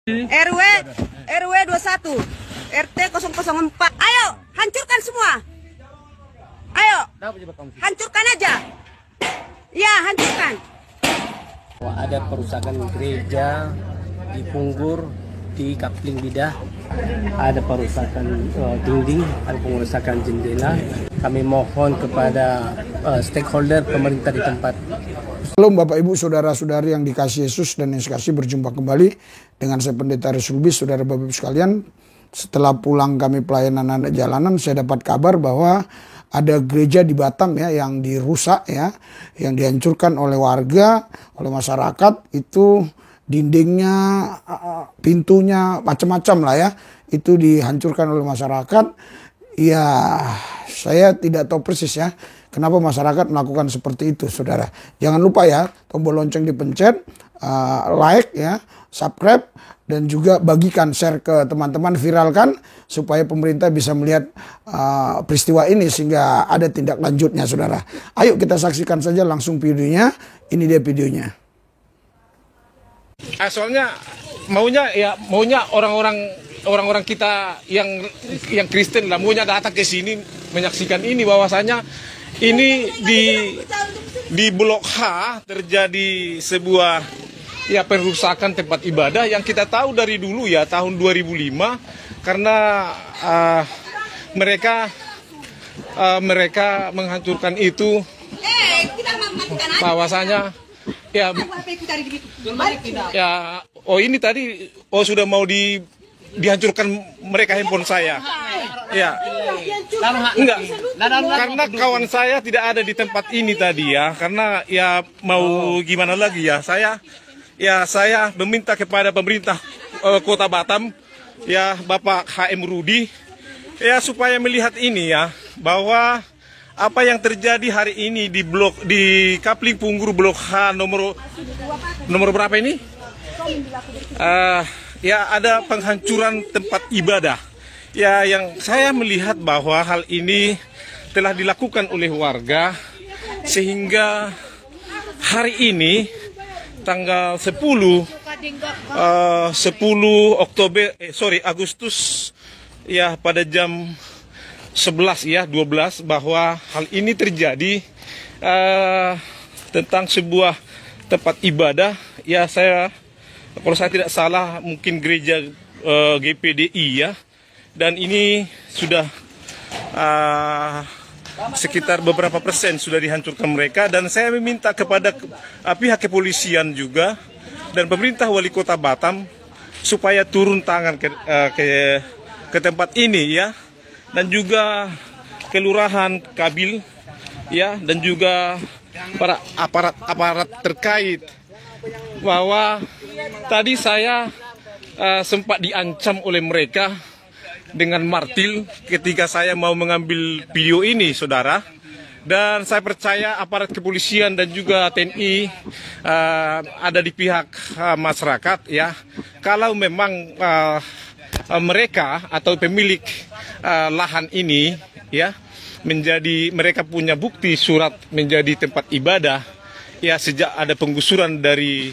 RW 21, RT 004. Ayo, hancurkan semua. Ayo, hancurkan aja. Ya, hancurkan. Ada perusakan gereja di Punggur, di Kapling Bidah. Ada perusakan dinding, ada pengerusakan jendela. Kami mohon kepada stakeholder pemerintah di tempat. Halo Bapak Ibu Saudara-saudari yang dikasihi Yesus dan yang sekasih, berjumpa kembali dengan saya Pendeta Aris Lubis. Saudara Bapak Ibu sekalian, setelah pulang kami pelayanan anak jalanan, saya dapat kabar bahwa ada gereja di Batam ya yang dirusak ya, yang dihancurkan oleh warga, oleh masyarakat. Itu dindingnya, pintunya, macam-macam lah ya, itu dihancurkan oleh masyarakat. Ya, saya tidak tahu persis ya kenapa masyarakat melakukan seperti itu, saudara. Jangan lupa ya, tombol lonceng dipencet, like ya, subscribe, dan juga bagikan, share ke teman-teman, viralkan supaya pemerintah bisa melihat peristiwa ini sehingga ada tindak lanjutnya, saudara. Ayo kita saksikan saja langsung videonya. Ini dia videonya. Soalnya maunya orang-orang kita yang Kristen lah, maunya datang ke sini menyaksikan ini, bahwasanya ini di Blok H terjadi sebuah perusakan tempat ibadah yang kita tahu dari dulu ya, tahun 2005, karena mereka menghancurkan itu, bahwasanya ini tadi sudah mau dihancurkan mereka handphone saya. Ya. Enggak. Karena kawan saya tidak ada di tempat ini tadi ya. Karena ya mau gimana lagi ya. Saya meminta kepada pemerintah Kota Batam ya, Bapak HM Rudi ya, supaya melihat ini ya, bahwa apa yang terjadi hari ini di Kapling Punggur Blok H nomor berapa ini? Ya, ada penghancuran tempat ibadah. Ya, yang saya melihat bahwa hal ini telah dilakukan oleh warga, sehingga hari ini tanggal 10 Agustus ya, pada jam 11 ya, 12, bahwa hal ini terjadi tentang sebuah tempat ibadah ya. Kalau saya tidak salah mungkin gereja GPDI ya, dan ini sudah sekitar beberapa persen sudah dihancurkan mereka. Dan saya meminta kepada pihak kepolisian juga dan pemerintah wali kota Batam supaya turun tangan ke tempat ini ya, dan juga kelurahan Kabil ya, dan juga para aparat terkait, bahwa tadi saya sempat diancam oleh mereka dengan martil ketika saya mau mengambil video ini, saudara. Dan saya percaya aparat kepolisian dan juga TNI ada di pihak masyarakat ya. Kalau memang mereka atau pemilik lahan ini ya, mereka punya bukti surat menjadi tempat ibadah ya, sejak ada penggusuran dari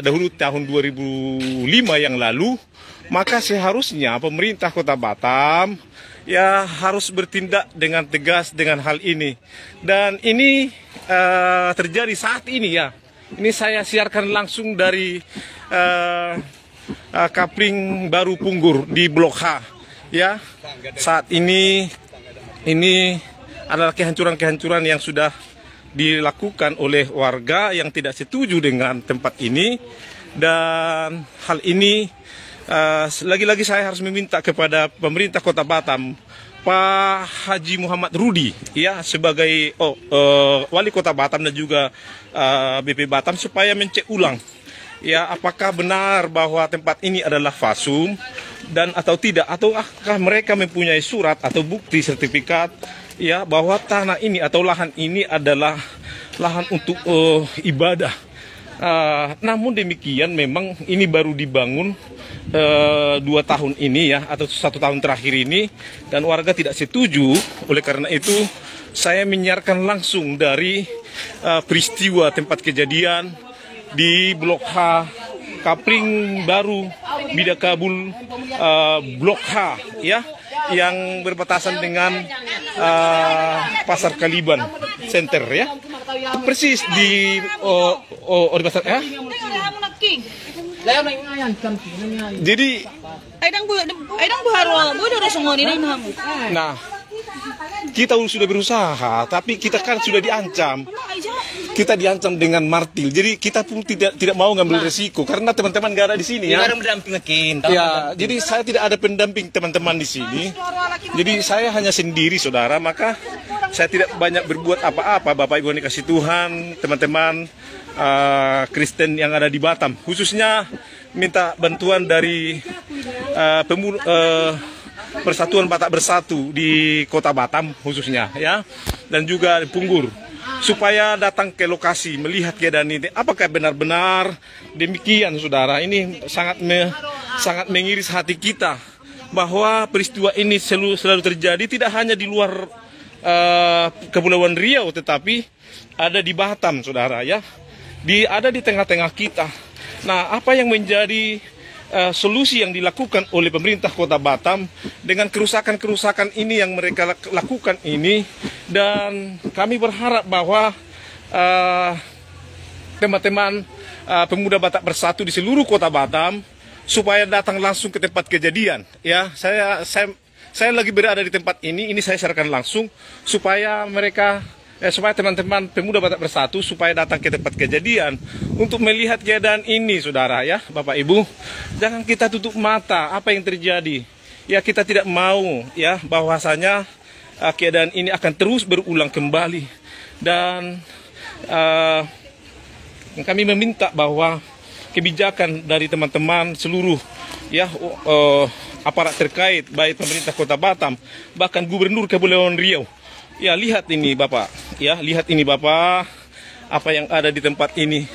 dahulu tahun 2005 yang lalu, maka seharusnya pemerintah Kota Batam ya harus bertindak dengan tegas dengan hal ini. Dan ini terjadi saat ini ya. Ini saya siarkan langsung dari Kapling Baru Punggur di Blok H ya. Saat ini adalah kehancuran-kehancuran yang sudah dilakukan oleh warga yang tidak setuju dengan tempat ini. Dan hal ini lagi-lagi saya harus meminta kepada pemerintah Kota Batam, Pak Haji Muhammad Rudi ya, sebagai wali Kota Batam dan juga BP Batam, supaya mencek ulang ya, apakah benar bahwa tempat ini adalah fasum dan atau tidak, ataukah mereka mempunyai surat atau bukti sertifikat ya, bahwa tanah ini atau lahan ini adalah lahan untuk ibadah. Namun demikian, memang ini baru dibangun 2 tahun ini ya, atau 1 tahun terakhir ini, dan warga tidak setuju. Oleh karena itu saya menyiarkan langsung dari peristiwa tempat kejadian di Blok H kapling baru Bidakabul Blok H, ya, yang berbatasan dengan Pasar Kaliban Center, ya, persis di pasar, ya. Jadi, nah, kita sudah berusaha, tapi kita kan sudah diancam. Kita diancam dengan martil. Jadi kita pun tidak mau ngambil resiko karena teman-teman gak ada di sini, ya. Ya, jadi saya tidak ada pendamping teman-teman di sini. Jadi saya hanya sendiri, saudara. Maka saya tidak banyak berbuat apa-apa. Bapak Ibu yang dikasih Tuhan, teman-teman Kristen yang ada di Batam, khususnya minta bantuan dari Persatuan Batak Bersatu di Kota Batam khususnya, ya, dan juga Punggur, supaya datang ke lokasi melihat keadaan ini. Apakah benar-benar demikian, saudara? Ini sangat mengiris hati kita bahwa peristiwa ini selalu terjadi tidak hanya di luar Kepulauan Riau, tetapi ada di Batam, saudara, ya, ada di tengah-tengah kita. Nah, apa yang menjadi solusi yang dilakukan oleh pemerintah Kota Batam dengan kerusakan-kerusakan ini yang mereka lakukan ini, dan kami berharap bahwa teman-teman pemuda Batak Bersatu di seluruh Kota Batam supaya datang langsung ke tempat kejadian, ya. Saya lagi berada di tempat ini saya sarankan langsung supaya supaya teman-teman pemuda Batak Bersatu supaya datang ke tempat kejadian untuk melihat keadaan ini, saudara, ya, Bapak Ibu. Jangan kita tutup mata apa yang terjadi. Ya, kita tidak mau, ya, bahwasanya keadaan ini akan terus berulang kembali. Dan kami meminta bahwa kebijakan dari teman-teman seluruh, ya, aparat terkait, baik pemerintah Kota Batam, bahkan Gubernur Kepulauan Riau. Ya, lihat ini Bapak, ya, lihat ini Bapak, apa yang ada di tempat ini.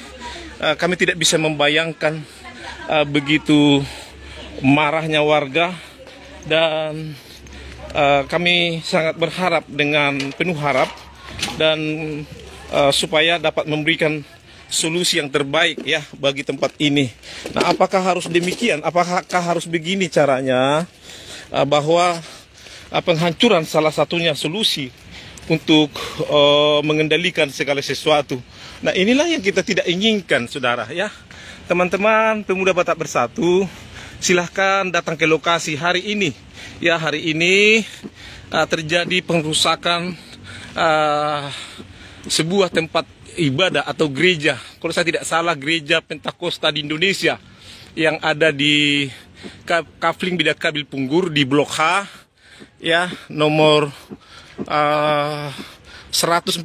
Kami tidak bisa membayangkan begitu marahnya warga, dan kami sangat berharap dengan penuh harap dan supaya dapat memberikan solusi yang terbaik, ya, bagi tempat ini. Nah, apakah harus demikian? Apakah harus begini caranya? Bahwa penghancuran salah satunya solusi untuk mengendalikan segala sesuatu. Nah, inilah yang kita tidak inginkan, saudara, ya. Teman-teman pemuda Batak Bersatu, silahkan datang ke lokasi hari ini. Ya, hari ini terjadi pengrusakan sebuah tempat ibadah atau gereja. Kalau saya tidak salah, gereja Pentakosta di Indonesia yang ada di Kapling Bidakabul Punggur di Blok H, ya, nomor 146,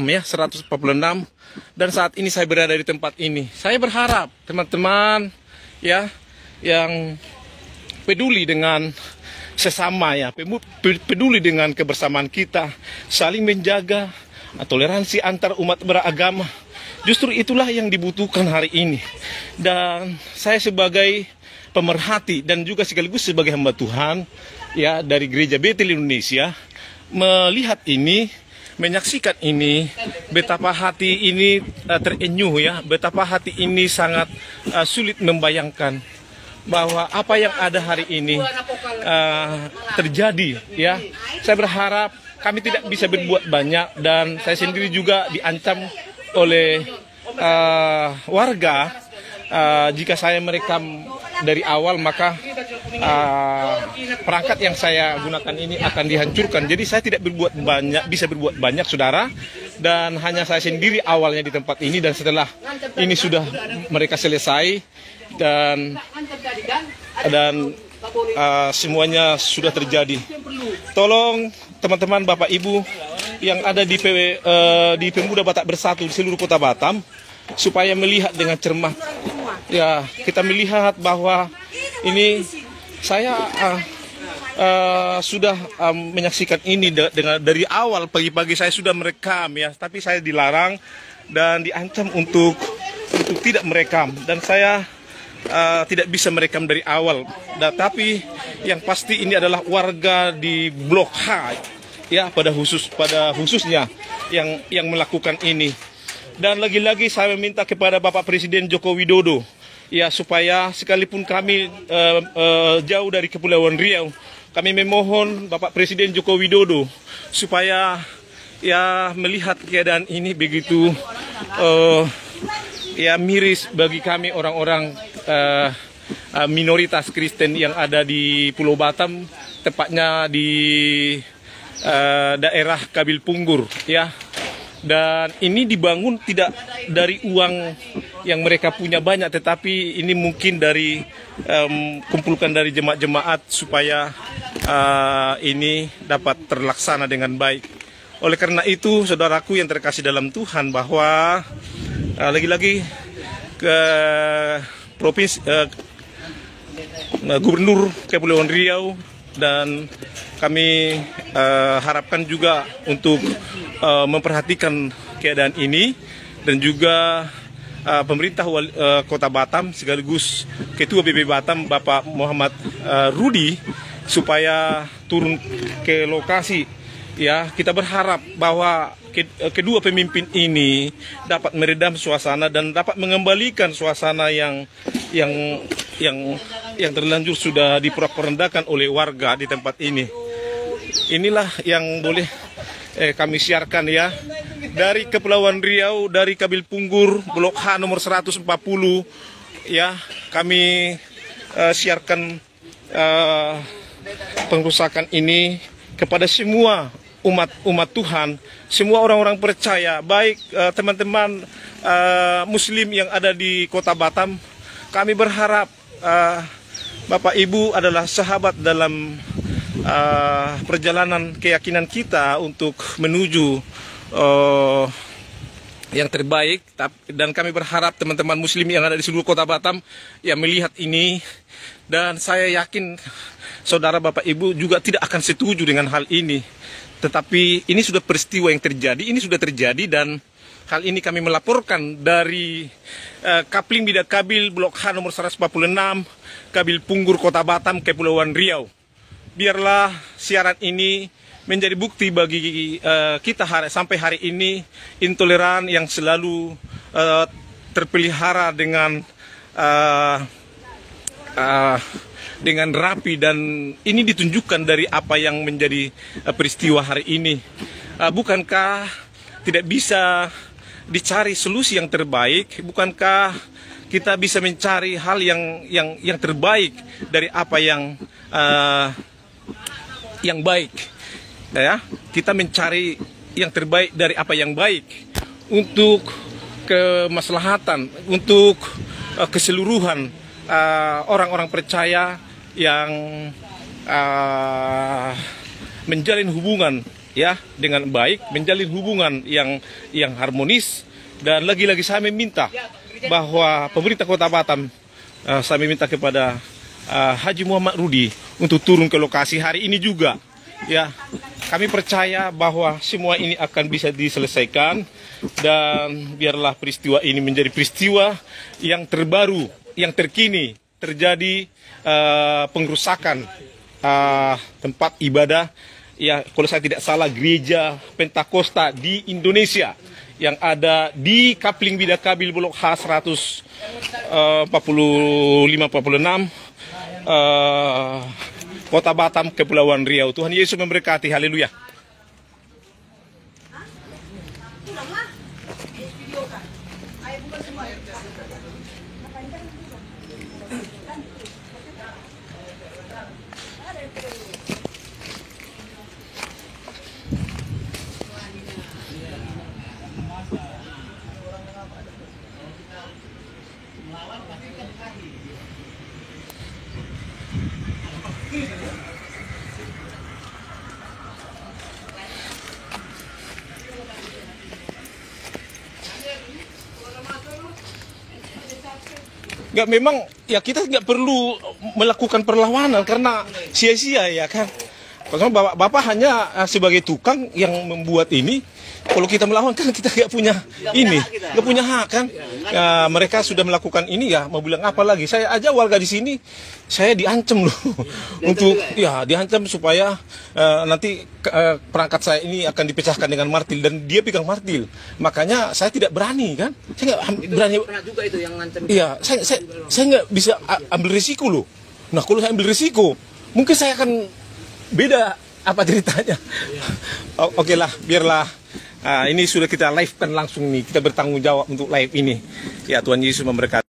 ya, 146. Dan saat ini saya berada di tempat ini. Saya berharap teman-teman, ya, yang peduli dengan sesama, ya, peduli dengan kebersamaan kita, saling menjaga toleransi antar umat beragama. Justru itulah yang dibutuhkan hari ini. Dan saya sebagai pemerhati dan juga sekaligus sebagai hamba Tuhan, ya, dari Gereja Betel Indonesia, melihat ini, menyaksikan ini, betapa hati ini terenyuh, ya, betapa hati ini sangat sulit membayangkan bahwa apa yang ada hari ini terjadi, ya. Saya berharap kami tidak bisa berbuat banyak, dan saya sendiri juga diancam oleh warga. Jika saya merekam dari awal, maka perangkat yang saya gunakan ini akan dihancurkan. Jadi saya tidak bisa berbuat banyak, saudara, dan hanya saya sendiri awalnya di tempat ini, dan setelah ini sudah mereka selesai dan semuanya sudah terjadi. Tolong teman-teman, Bapak Ibu yang ada di Pemuda Batak Bersatu di seluruh Kota Batam, supaya melihat dengan cermat. Ya, kita melihat bahwa ini saya sudah menyaksikan ini dari awal. Pagi-pagi saya sudah merekam, ya, tapi saya dilarang dan diancam untuk tidak merekam, dan saya tidak bisa merekam dari awal. Tapi yang pasti ini adalah warga di Blok H, ya, pada khususnya yang melakukan ini. Dan lagi-lagi saya meminta kepada Bapak Presiden Joko Widodo ya supaya sekalipun kami jauh dari Kepulauan Riau, kami memohon Bapak Presiden Joko Widodo supaya ya melihat keadaan ini begitu ya miris bagi kami orang-orang minoritas Kristen yang ada di Pulau Batam, tepatnya di daerah Kabil Punggur ya. Dan ini dibangun tidak dari uang yang mereka punya banyak, tetapi ini mungkin dari kumpulkan dari jemaat-jemaat supaya ini dapat terlaksana dengan baik. Oleh karena itu, saudaraku yang terkasih dalam Tuhan, bahwa lagi-lagi ke provinsi Gubernur Kepulauan Riau dan kami harapkan juga untuk memperhatikan keadaan ini, dan juga pemerintah Kota Batam sekaligus Ketua BB Batam Bapak Muhammad Rudi supaya turun ke lokasi. Ya, kita berharap bahwa kedua pemimpin ini dapat meredam suasana dan dapat mengembalikan suasana yang terlanjur sudah diporak-porandakan oleh warga di tempat ini. Inilah yang boleh kami siarkan ya dari Kepulauan Riau, dari Kabil Punggur, Blok H nomor 140 ya, kami siarkan pengrusakan ini kepada semua umat Tuhan, semua orang-orang percaya, baik teman-teman Muslim yang ada di Kota Batam. Kami berharap Bapak Ibu adalah sahabat dalam perjalanan keyakinan kita untuk menuju yang terbaik, dan kami berharap teman-teman Muslim yang ada di seluruh Kota Batam yang melihat ini, dan saya yakin saudara Bapak Ibu juga tidak akan setuju dengan hal ini. Tetapi ini sudah peristiwa yang terjadi, ini sudah terjadi, dan hal ini kami melaporkan dari Kapling Bida Kabil Blok H nomor 146 Kabil Punggur Kota Batam Kepulauan Riau. Biarlah siaran ini menjadi bukti bagi kita sampai hari ini, intoleran yang selalu terpelihara dengan rapi, dan ini ditunjukkan dari apa yang menjadi peristiwa hari ini. Bukankah tidak bisa dicari solusi yang terbaik? Bukankah kita bisa mencari hal yang terbaik dari apa yang baik? Ya, kita mencari yang terbaik dari apa yang baik untuk kemaslahatan, untuk keseluruhan orang-orang percaya yang menjalin hubungan ya dengan baik, menjalin hubungan yang harmonis. Dan lagi-lagi saya meminta bahwa pemerintah Kota Batam, saya meminta kepada Haji Muhammad Rudi untuk turun ke lokasi hari ini juga. Ya, kami percaya bahwa semua ini akan bisa diselesaikan, dan biarlah peristiwa ini menjadi peristiwa yang terbaru, yang terkini terjadi pengrusakan tempat ibadah ya, kalau saya tidak salah gereja Pentakosta di Indonesia yang ada di Kapling Bida Kabil Blok H 145-46 Kota Batam Kepulauan Riau. Tuhan Yesus memberkati. Haleluya. Nggak, memang ya kita nggak perlu melakukan perlawanan karena sia-sia ya kan. Karena bapak hanya sebagai tukang yang membuat ini. Kalau kita melawan kan kita nggak punya ini, nggak punya hak kan. mereka sudah melakukan ini ya, mau bilang apa lagi? Saya aja warga di sini, saya diancam loh untuk ya diancam supaya nanti perangkat saya ini akan dipecahkan dengan martil dan dia pegang martil. Makanya saya tidak berani kan? Saya nggak berani. Pernah juga itu yang ngancam. Iya, saya nggak bisa ambil risiko loh. Nah kalau saya ambil risiko, mungkin saya akan beda apa ceritanya. Oke lah, biarlah. Ini sudah kita live kan langsung nih, kita bertanggung jawab untuk live ini. Ya Tuhan Yesus memberkati.